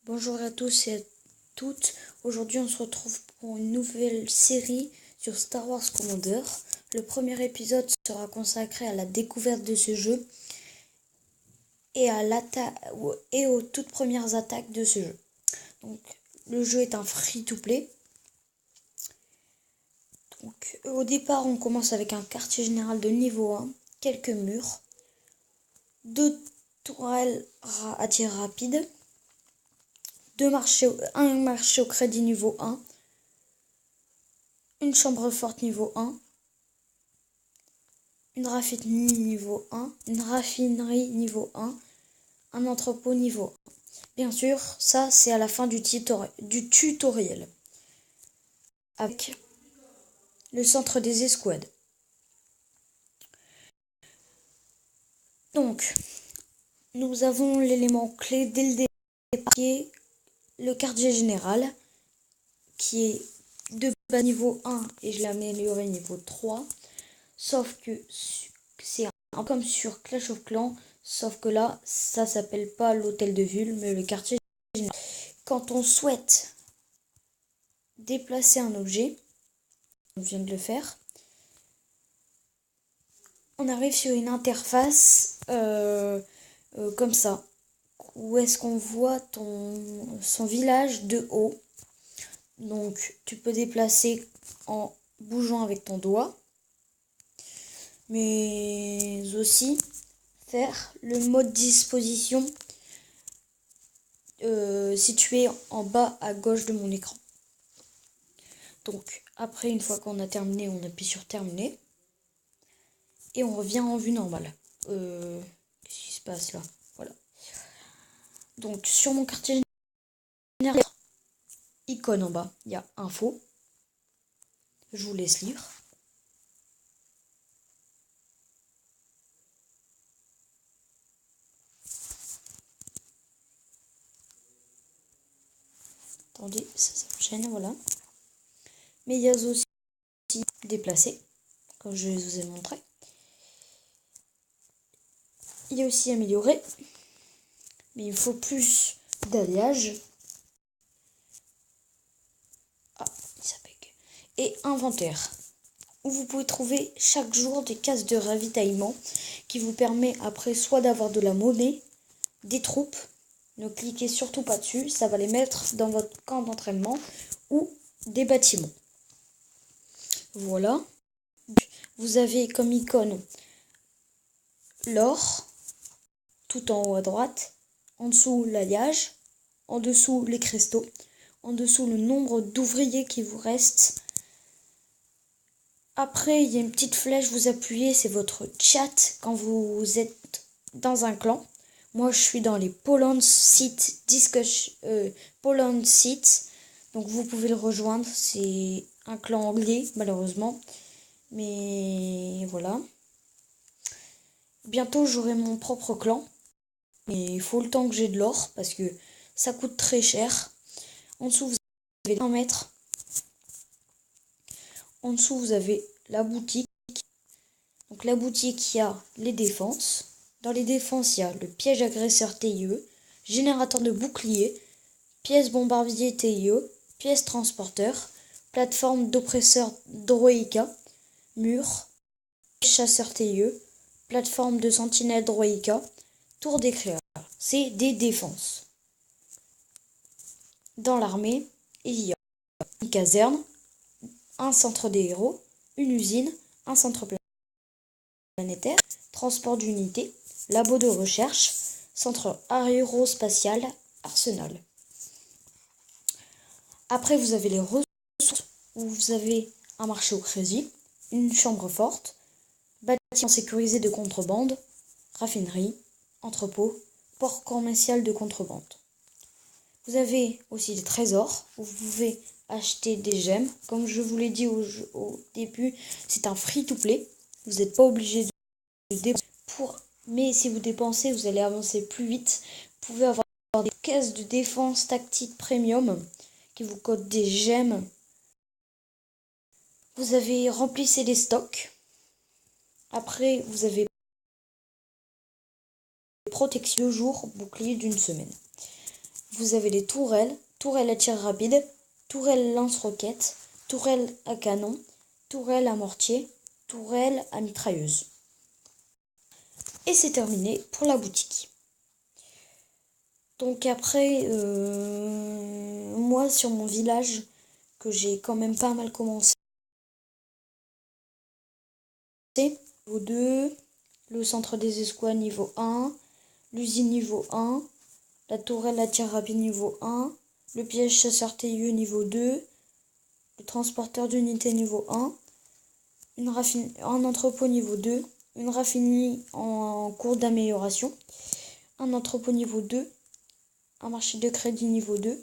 Bonjour à tous et à toutes. Aujourd'hui, on se retrouve pour une nouvelle série sur Star Wars Commander. Le premier épisode sera consacré à la découverte de ce jeu et aux toutes premières attaques de ce jeu. Donc, le jeu est un free-to-play. Donc, au départ, on commence avec un quartier général de niveau 1, quelques murs, 2 tourelles à tir rapide, un marché au crédit niveau 1, une chambre forte niveau 1, une raffinerie niveau 1, une raffinerie niveau 1, un entrepôt niveau 1. Bien sûr, ça c'est à la fin du tutoriel. Avec le centre des escouades. Donc, nous avons l'élément clé dès le départ qui est le quartier général, qui est de bas niveau 1 et je l'ai amélioré niveau 3. Sauf que c'est comme sur Clash of Clans, sauf que là, ça s'appelle pas l'hôtel de ville, mais le quartier général. Quand on souhaite déplacer un objet, on vient de le faire, on arrive sur une interface comme ça, où est-ce qu'on voit son village de haut. Donc tu peux déplacer en bougeant avec ton doigt, mais aussi faire le mode disposition situé en bas à gauche de mon écran. Donc après, une fois qu'on a terminé, on appuie sur terminer et on revient en vue normale. Qu'est-ce qui se passe là? Voilà. Donc sur mon quartier général, icône en bas, il y a info. Je vous laisse lire. Attendez, ça me gêne, voilà. Mais il y a aussi déplacer, comme je vous ai montré. Il y a aussi améliorer, mais il faut plus d'alliage. Ah, ça pègue. Et inventaire, où vous pouvez trouver chaque jour des cases de ravitaillement qui vous permet après soit d'avoir de la monnaie, des troupes. Ne cliquez surtout pas dessus, ça va les mettre dans votre camp d'entraînement ou des bâtiments. Voilà. Vous avez comme icône l'or, tout en haut à droite, en dessous l'alliage, en dessous les cristaux, en dessous le nombre d'ouvriers qui vous reste. Après, il y a une petite flèche, vous appuyez, c'est votre chat quand vous êtes dans un clan. Moi, je suis dans les Poland Seat Poland Seat. Donc, vous pouvez le rejoindre. C'est un clan anglais, malheureusement. Mais voilà. Bientôt, j'aurai mon propre clan. Mais il faut le temps que j'ai de l'or parce que ça coûte très cher. En dessous, vous avez 1 mètre. En dessous, vous avez la boutique. Donc la boutique, il y a les défenses. Dans les défenses, il y a le piège agresseur TIE, générateur de bouclier, pièce bombardier TIE, pièce transporteur, plateforme d'oppresseur Droïka, mur, chasseur TIE, plateforme de sentinelle Droïka, tour d'éclaireur. C'est des défenses. Dans l'armée, il y a une caserne, un centre des héros, une usine, un centre planétaire, transport d'unités, labo de recherche, centre aérospatial, arsenal. Après, vous avez les ressources où vous avez un marché au crédit, une chambre forte, bâtiment sécurisé de contrebande, raffinerie, entrepôt, port commercial de contrebande. Vous avez aussi des trésors où vous pouvez acheter des gemmes. Comme je vous l'ai dit au début, c'est un free-to-play. Vous n'êtes pas obligé de dépenser mais si vous dépensez, vous allez avancer plus vite. Vous pouvez avoir des caisses de défense tactique premium qui vous coûtent des gemmes. Vous avez remplissez les stocks. Après, vous avez protection 2 jours, bouclier d'1 semaine. vous avez les tourelles, tourelles à tir rapide, tourelles lance-roquettes, tourelles à canon, tourelles à mortier, tourelles à mitrailleuse. Et c'est terminé pour la boutique. Donc après, moi sur mon village, que j'ai quand même pas mal commencé, niveau 2, le centre des escouades niveau 1, l'usine niveau 1, la tourelle à tir rapide niveau 1, le piège chasseur TIE niveau 2, le transporteur d'unité niveau 1, un entrepôt niveau 2, une raffinerie en cours d'amélioration, un entrepôt niveau 2, un marché de crédit niveau 2,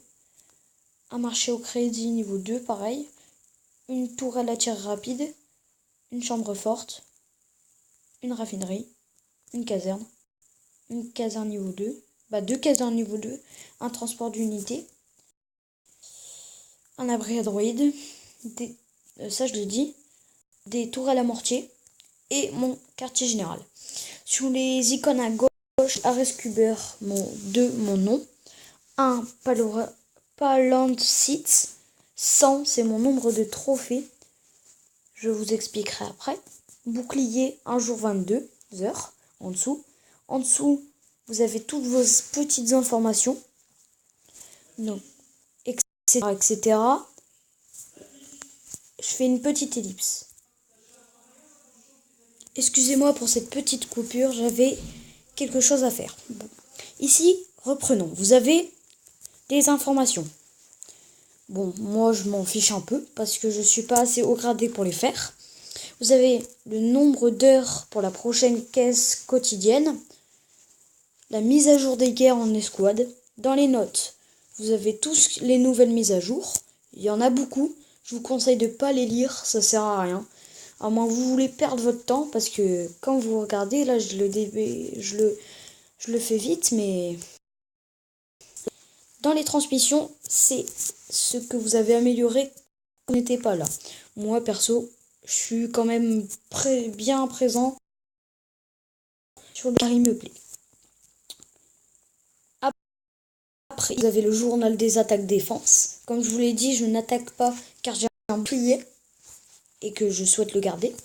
un marché au crédit niveau 2, pareil, une tourelle à tir rapide, une chambre forte, une raffinerie, une caserne niveau 2, deux casernes niveau 2, un transport d'unité, un abri à droïdes, ça je l'ai dit, des tourelles à mortier et mon quartier général. Sur les icônes à gauche, Arescuber, mon nom, un Paland Seats, 100 c'est mon nombre de trophées, je vous expliquerai après. Bouclier, un jour 22 heures, en dessous. En dessous, vous avez toutes vos petites informations, donc, etc. Je fais une petite ellipse. Excusez-moi pour cette petite coupure, j'avais quelque chose à faire. Bon. Ici, reprenons. Vous avez des informations. Bon, moi je m'en fiche un peu parce que je ne suis pas assez haut gradé pour les faire. Vous avez le nombre d'heures pour la prochaine caisse quotidienne, la mise à jour des guerres en escouade. Dans les notes, vous avez tous les nouvelles mises à jour. Il y en a beaucoup. Je vous conseille de ne pas les lire, ça sert à rien. À moins que vous voulez perdre votre temps, parce que quand vous regardez, là je le fais vite, mais dans les transmissions, c'est ce que vous avez amélioré quand vous n'étiez pas là. Moi, perso, je suis quand même bien présent sur le car il me plaît. Après, vous avez le journal des attaques défense. Comme je vous l'ai dit, je n'attaque pas car j'ai un bouclier et que je souhaite le garder.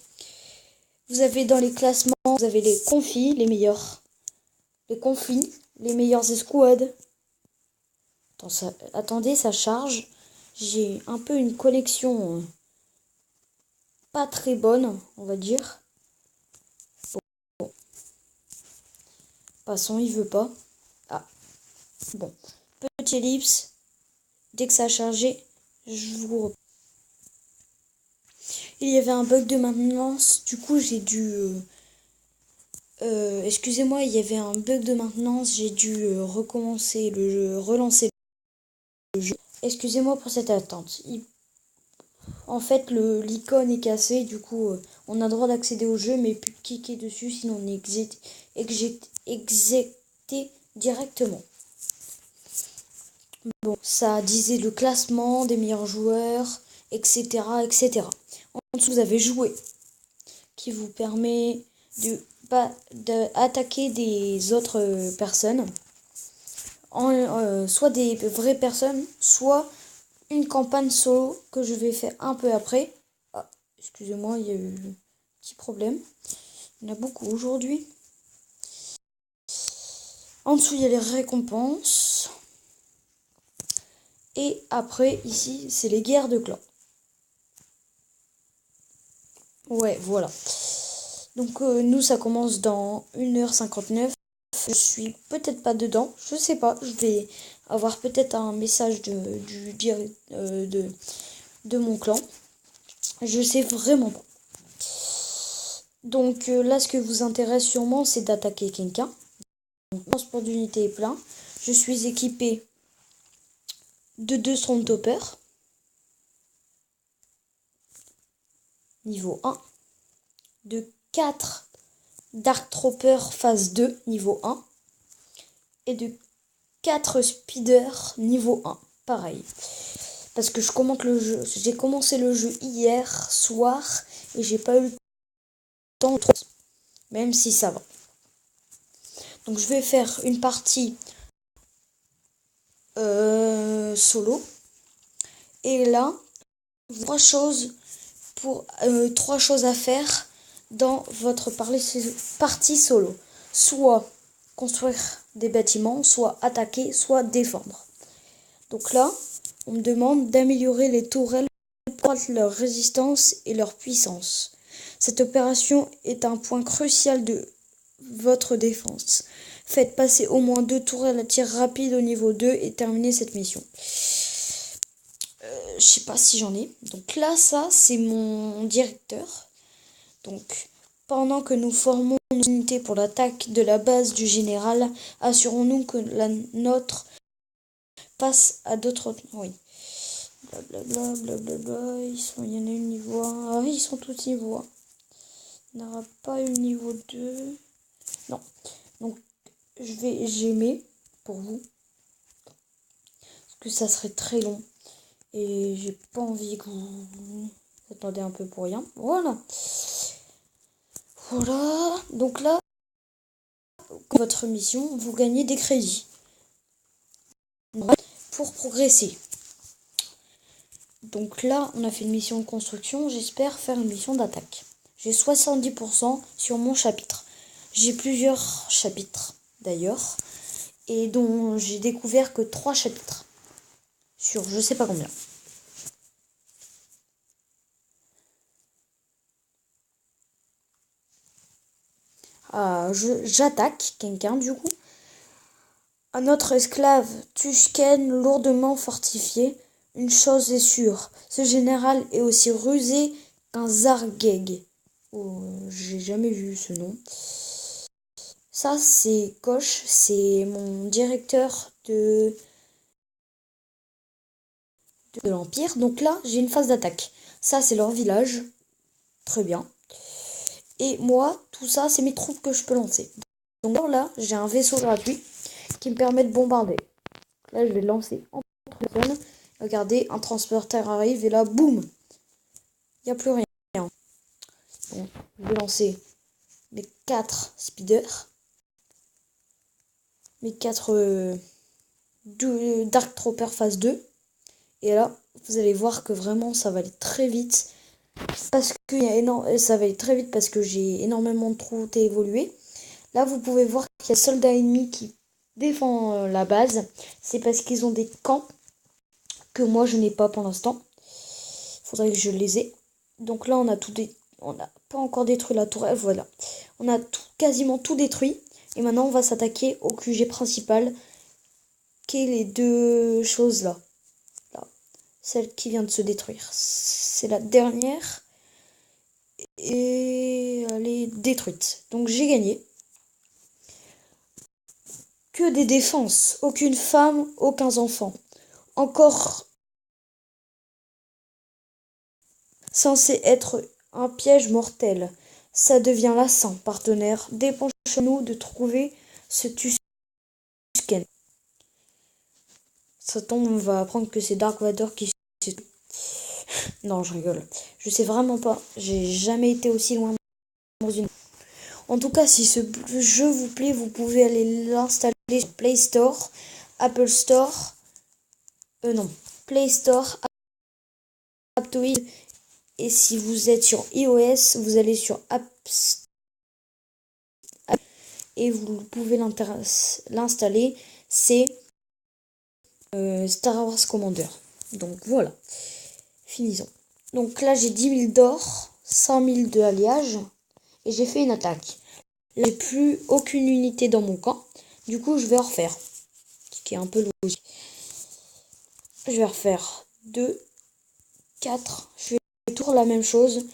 Vous avez dans les classements, vous avez les conflits, les meilleurs escouades. Attendez, ça charge. J'ai un peu une collection pas très bonne, on va dire. Bon. Passons, il veut pas. Ah, bon. Petit ellipse. Dès que ça a chargé, je vous reprends. Il y avait un bug de maintenance, du coup j'ai dû... excusez-moi, il y avait un bug de maintenance, j'ai dû recommencer le jeu, relancer le jeu. Excusez-moi pour cette attente. En fait, l'icône est cassée, du coup, on a le droit d'accéder au jeu, mais plus de cliquer dessus, sinon on est exécuté directement. Bon, ça disait le classement des meilleurs joueurs, etc., etc. En dessous, vous avez joué, qui vous permet d'attaquer des autres personnes, soit des vraies personnes, soit une campagne solo que je vais faire un peu après. Ah, excusez-moi, il y a eu un petit problème. Il y en a beaucoup aujourd'hui. En dessous, il y a les récompenses. Et après, ici, c'est les guerres de clans. Ouais, voilà. Donc, nous, ça commence dans 1h59. Je suis peut-être pas dedans, je sais pas. Je vais avoir peut-être un message de mon clan. Je sais vraiment pas. Donc là, ce que vous intéresse sûrement, c'est d'attaquer quelqu'un. Donc, mon transport d'unité est plein. Je suis équipé de 2 Stormtroopers. Niveau 1. De 4 Dark Troopers phase 2, niveau 1. Et de 4 Speeders, niveau 1. Pareil. Parce que je commente le jeu. J'ai commencé le jeu hier soir et j'ai pas eu le temps. Même si ça va. Donc je vais faire une partie solo. Et là, trois choses à faire dans votre partie solo. Soit construire des bâtiments, soit attaquer, soit défendre. Donc là, on me demande d'améliorer les tourelles pour accroître leur résistance et leur puissance. Cette opération est un point crucial de votre défense. Faites passer au moins 2 tourelles à tir rapide au niveau 2 et terminez cette mission. Je sais pas si j'en ai. Donc là, ça, c'est mon directeur. Donc, pendant que nous formons une unité pour l'attaque de la base du général, assurons-nous que la nôtre passe à d'autres... Oui. Blablabla, blablabla. Il y en a une niveau 1. Ah oui, ils sont tous niveau 1. Il n'y en aura pas une niveau 2. Non. Donc, j'aimais pour vous. Parce que ça serait très long. Et j'ai pas envie que vous attendez un peu pour rien. Voilà. Voilà. Donc là, votre mission, vous gagnez des crédits pour progresser. Donc là, on a fait une mission de construction. J'espère faire une mission d'attaque. J'ai 70% sur mon chapitre. J'ai plusieurs chapitres d'ailleurs. Et dont j'ai découvert que 3 chapitres. Sur je sais pas combien. J'attaque quelqu'un du coup. Un autre esclave, Tushken, lourdement fortifié. Une chose est sûre, ce général est aussi rusé qu'un Zargeg. Oh, j'ai jamais vu ce nom. Ça, c'est Koch, c'est mon directeur de l'Empire. Donc là, j'ai une phase d'attaque. Ça, c'est leur village. Très bien. Et moi, tout ça, c'est mes troupes que je peux lancer. Donc là, j'ai un vaisseau gratuit qui me permet de bombarder. Là, je vais le lancer en personne. Regardez, un transporteur arrive et là, boum, il n'y a plus rien. Bon, je vais lancer mes 4 speeders, mes 4 Dark Trooper phase 2. Et là, vous allez voir que vraiment, ça va aller très vite. Parce que ça va aller très vite parce que j'ai énormément de troupes évolué. Là, vous pouvez voir qu'il y a soldats ennemis qui défendent la base. C'est parce qu'ils ont des camps que moi, je n'ai pas pour l'instant. Il faudrait que je les ai. Donc là, on n'a pas encore détruit la tourelle. Voilà. On a quasiment tout détruit. Et maintenant, on va s'attaquer au QG principal. Qui est les 2 choses là. Celle qui vient de se détruire. C'est la dernière. Et elle est détruite. Donc j'ai gagné. Que des défenses. Aucune femme, aucun enfant. Encore censé être un piège mortel. Ça devient lassant, partenaire. Dépêchons-nous de trouver ce Tusken. Ça tombe, on va apprendre que c'est Dark Vador qui... Non, je rigole. Je sais vraiment pas. J'ai jamais été aussi loin dans une... En tout cas, si ce jeu vous plaît, vous pouvez aller l'installer sur Play Store, Apple Store... non. Play Store, Aptoid. Et si vous êtes sur iOS, vous allez sur Apps et vous pouvez l'installer. C'est Star Wars Commander. Donc voilà, finissons. Donc là, j'ai 10 000 d'or, 100 000 de alliage et j'ai fait une attaque. Là, j'ai plus aucune unité dans mon camp. Du coup, je vais refaire. Ce qui est un peu logique. Je vais refaire 2, 4. Je vais toujours la même chose.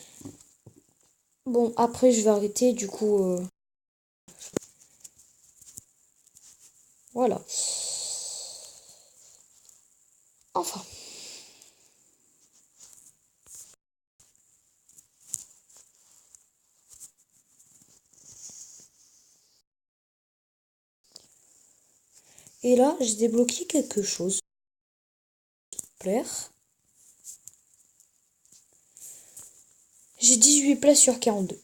Bon, après, je vais arrêter. Du coup, voilà. Enfin. Et là, j'ai débloqué quelque chose. Plaire. J'ai 18 places sur 42.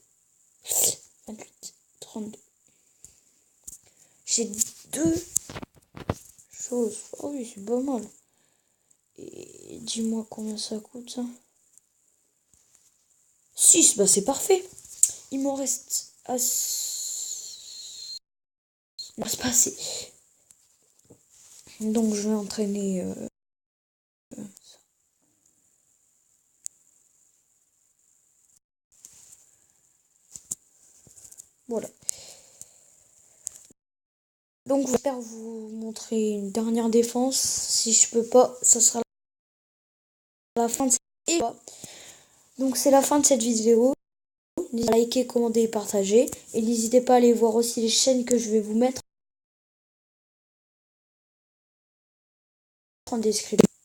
28, 32. J'ai 2 chose. Ah oui, c'est pas mal. Et dis-moi combien ça coûte, ça. 6, bah c'est parfait. Il m'en reste à... Non, c'est pas assez. Donc je vais entraîner... Voilà. Donc j'espère vous montrer une dernière défense. Si je peux pas, ça sera la fin de cette... Donc c'est la fin de cette vidéo. N'hésitez pas à liker, commenter et partager. Et n'hésitez pas à aller voir aussi les chaînes que je vais vous mettre en description.